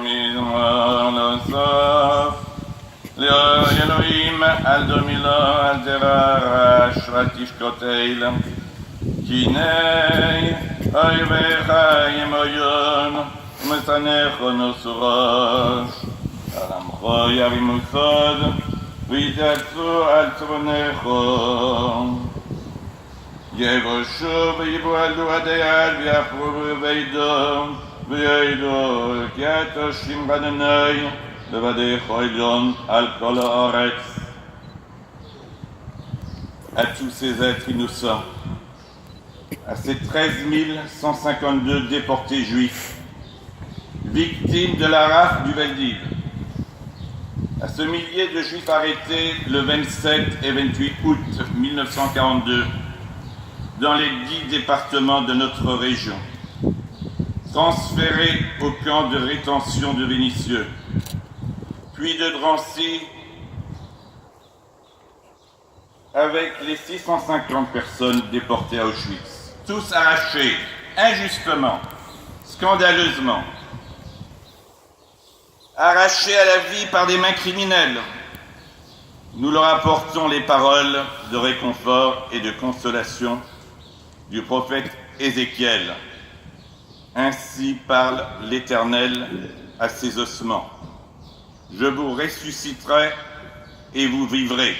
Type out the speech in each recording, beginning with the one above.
מזמן הסוף, לאלוהים על דומילו על זרע רש ותשקוטל, כי הנה אויביך ימויון ומשנאך נוסרוש, על עמך ירימו סוד ויתעצו על צפונך. יבושו ויבועלו עדי עד ויחרו וידו וידו כי אתה שמך אדוני לבדך עליון על כל הארץ. À tous ces êtres innocents, à ces 13 152 déportés juifs, victimes de la rafle du Veldiv, à ce millier de juifs arrêtés le 27 et 28 août 1942 dans les 10 départements de notre région, transférés au camp de rétention de Vénissieux, puis de Drancy, avec les 650 personnes déportées à Auschwitz, tous arrachés, injustement, scandaleusement, arrachés à la vie par des mains criminelles. Nous leur apportons les paroles de réconfort et de consolation du prophète Ézéchiel. Ainsi parle l'Éternel à ses ossements. Je vous ressusciterai et vous vivrez.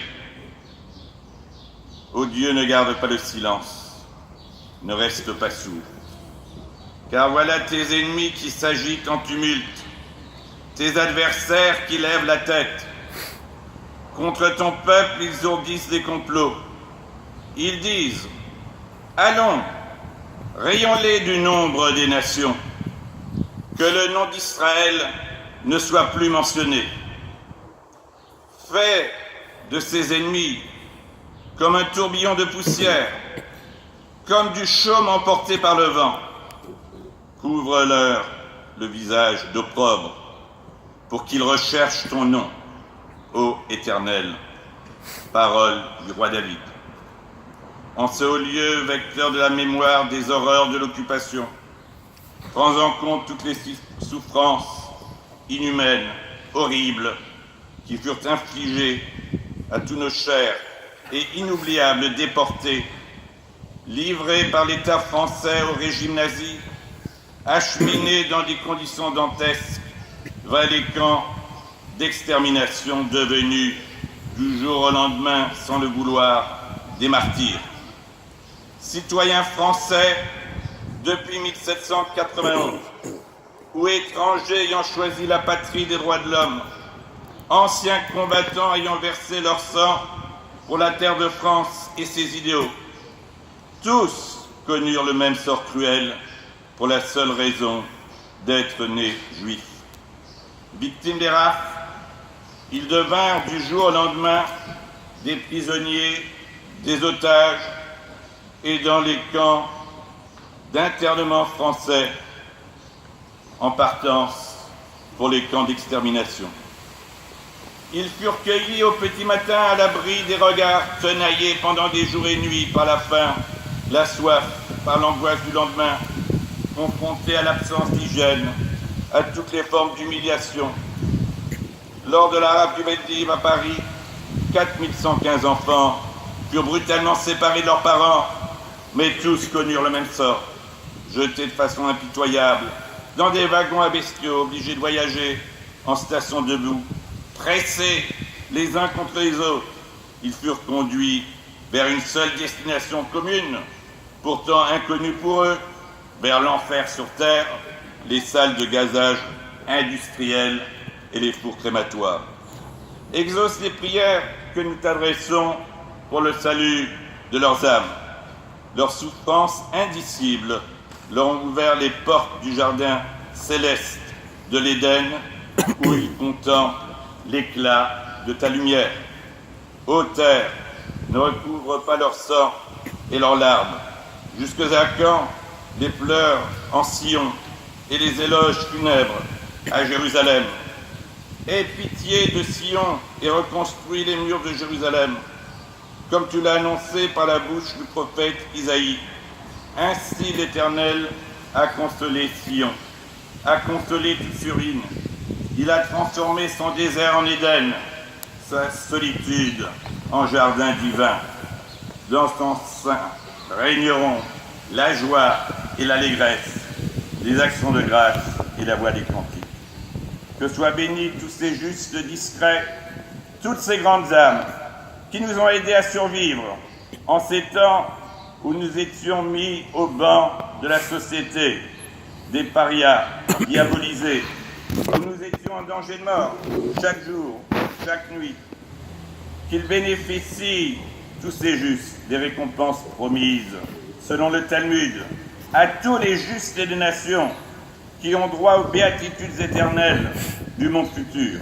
Ô Dieu, ne garde pas le silence, ne reste pas sourd. Car voilà tes ennemis qui s'agitent en tumulte, tes adversaires qui lèvent la tête. Contre ton peuple, ils ourdissent des complots. Ils disent: allons, rayons-les du nombre des nations, que le nom d'Israël ne soit plus mentionné. Fais de ses ennemis comme un tourbillon de poussière, comme du chaume emporté par le vent. Couvre-leur le visage d'opprobre, pour qu'ils recherchent ton nom, ô Éternel. Parole du roi David. En ce haut lieu, vecteur de la mémoire des horreurs de l'occupation, prends en compte toutes les souffrances inhumaines, horribles, qui furent infligées à tous nos chers et inoubliables déportés, livrés par l'État français au régime nazi, acheminés dans des conditions dantesques vers les camps d'extermination devenus, du jour au lendemain, sans le vouloir, des martyrs. Citoyens français depuis 1791, ou étrangers ayant choisi la patrie des droits de l'homme, anciens combattants ayant versé leur sang pour la terre de France et ses idéaux, tous connurent le même sort cruel pour la seule raison d'être nés juifs. Victimes des rafles, ils devinrent du jour au lendemain des prisonniers, des otages, et dans les camps d'internement français en partance pour les camps d'extermination. Ils furent cueillis au petit matin à l'abri des regards tenaillés pendant des jours et nuits par la faim, la soif, par l'angoisse du lendemain, confrontés à l'absence d'hygiène, à toutes les formes d'humiliation. Lors de la rafle du Veldiv à Paris, 4115 enfants furent brutalement séparés de leurs parents, mais tous connurent le même sort, jetés de façon impitoyable dans des wagons à bestiaux, obligés de voyager en station debout, pressés les uns contre les autres. Ils furent conduits vers une seule destination commune, pourtant inconnue pour eux, vers l'enfer sur terre, les salles de gazage industriels et les fours crématoires. Exauce les prières que nous t'adressons pour le salut de leurs âmes. Leurs souffrances indicibles leur ont ouvert les portes du jardin céleste de l'Éden, où ils contemplent l'éclat de ta lumière. Ô terre, ne recouvre pas leur sang et leurs larmes. Jusque à quand les pleurs en Sion et les éloges funèbres à Jérusalem? Aie pitié de Sion et reconstruis les murs de Jérusalem, comme tu l'as annoncé par la bouche du prophète Isaïe. Ainsi l'Éternel a consolé Sion. a consolé toute Surine. Il a transformé son désert en Éden, sa solitude en jardin divin. Dans son sein régneront la joie et l'allégresse, les actions de grâce et la voix des cantiques. Que soient bénis tous ces justes discrets, toutes ces grandes âmes qui nous ont aidés à survivre en ces temps où nous étions mis au banc de la société, des parias diabolisés, où nous étions en danger de mort chaque jour, chaque nuit. Qu'ils bénéficient, tous ces justes, des récompenses promises, selon le Talmud, à tous les justes des nations qui ont droit aux béatitudes éternelles du monde futur.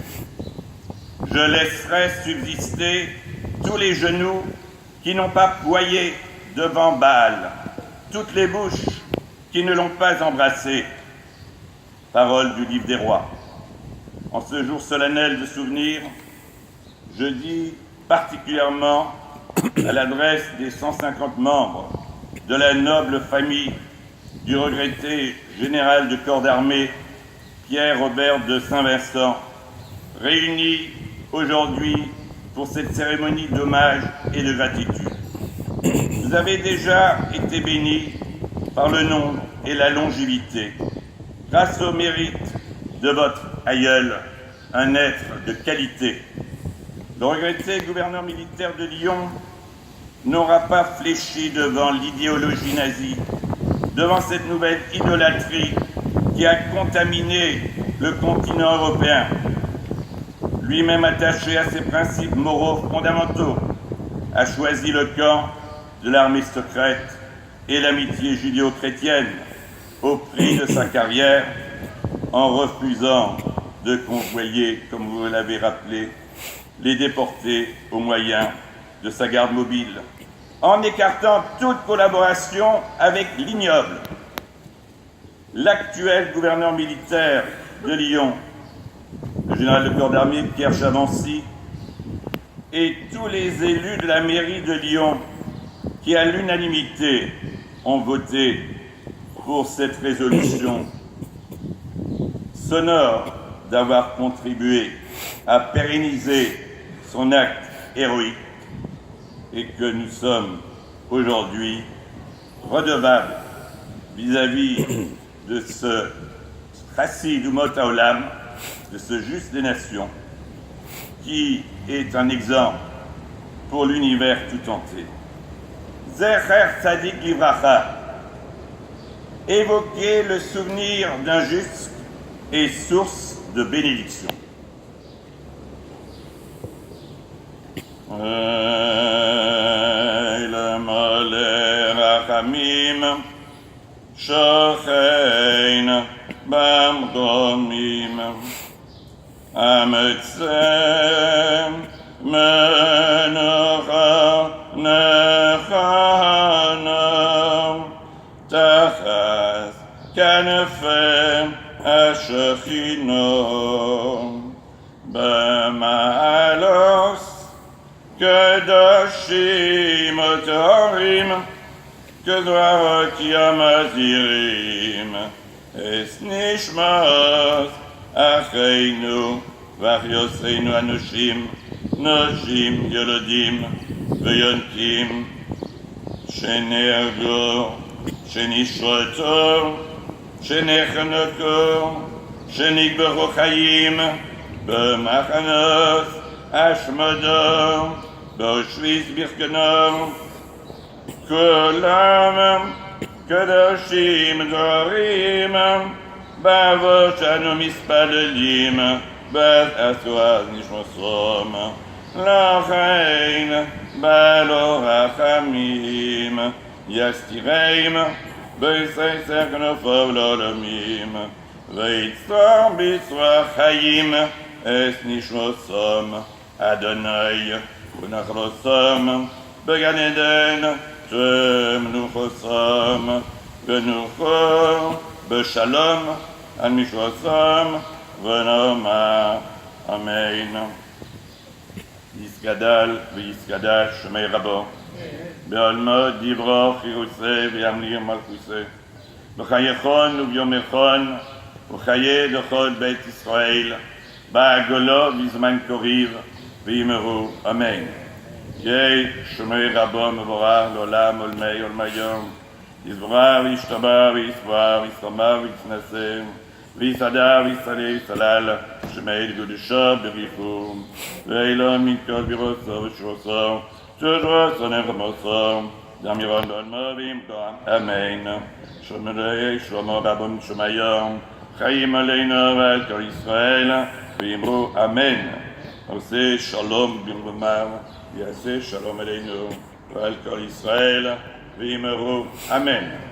Je laisserai subsister tous les genoux qui n'ont pas ployé devant Baal, toutes les bouches qui ne l'ont pas embrassé. Parole du livre des rois. En ce jour solennel de souvenir, je dis particulièrement à l'adresse des 150 membres de la noble famille du regretté général de corps d'armée Pierre-Robert de Saint-Vincent, réunis aujourd'hui pour cette cérémonie d'hommage et de gratitude. Vous avez déjà été bénis par le nombre et la longévité, grâce au mérite de votre aïeul, un être de qualité. Le regretté gouverneur militaire de Lyon n'aura pas fléchi devant l'idéologie nazie, devant cette nouvelle idolâtrie qui a contaminé le continent européen. Lui-même attaché à ses principes moraux fondamentaux, a choisi le camp de l'armée secrète et l'amitié judéo-chrétienne au prix de sa carrière, en refusant de convoyer, comme vous l'avez rappelé, les déportés au moyen de sa garde mobile, en écartant toute collaboration avec l'ignoble. L'actuel gouverneur militaire de Lyon, le général de corps d'armée Pierre Chavancy, et tous les élus de la mairie de Lyon qui, à l'unanimité, ont voté pour cette résolution, s'honorent d'avoir contribué à pérenniser son acte héroïque et que nous sommes aujourd'hui redevables vis-à-vis de ce chassid umot haolam, de ce juste des nations, qui est un exemple pour l'univers tout entier. Zecher Tzadik Livracha, évoquer le souvenir d'un juste est source de bénédiction. Le Moleh Rachamim Shochein Bamromim Ametzem Menorah Nechana Tachas Kanefem Ashechino B'ma'alos Kedoshim Otorim Kedvarot Yamazirim Es Nishmas Acheinu Varyoseinu Anushim Noshim Yolodim Veyontim Shenergo Shenishroto Shenechanoko Shenikberu Chaim B'machanos Ashmodom B'Auschwitz Birkenau Kulam Kedoshim Dorim Bavot Anu Mispalelim B'at Aswaz Nishmosom Lachein Balo Rachamim Yastireim B'Yisrael Sergnofov L'Olamim V'Yitzor B'Yisrael Chaim Es Nishmosom Adonai Unachlosom Began Eden Temnuchosom Benucho Beshalom Al Mishrosom Venoma Amen. Yisgadal V'Yisgadash Shemei Rabo Be'olmod Divro Chiruseh V'Yamlir Malchuseh B'Chayechon U'Vyomechon וחיי דכל בית ישראל, בעגולו בזמן קריב, ויאמרו אמן. יהי שמי רבו מבורך לעולם עולמי עולמי יום, יזברך וישתבח ויסבח וישמח ויתנשא ויסעדה ויסעלה ויסלל, שמי קדושו בריחו, ואילון מנקות ברוסו ושרוסו, שרוסו נחמוסו, גם ירון לעולמו וימכם, אמן. שמי שלמה רבו משמי יום, חיים עלינו ועל כל ישראל, ויאמרו אמן. עושה שלום במרומיו, יעשה שלום עלינו ועל כל ישראל, ויאמרו אמן.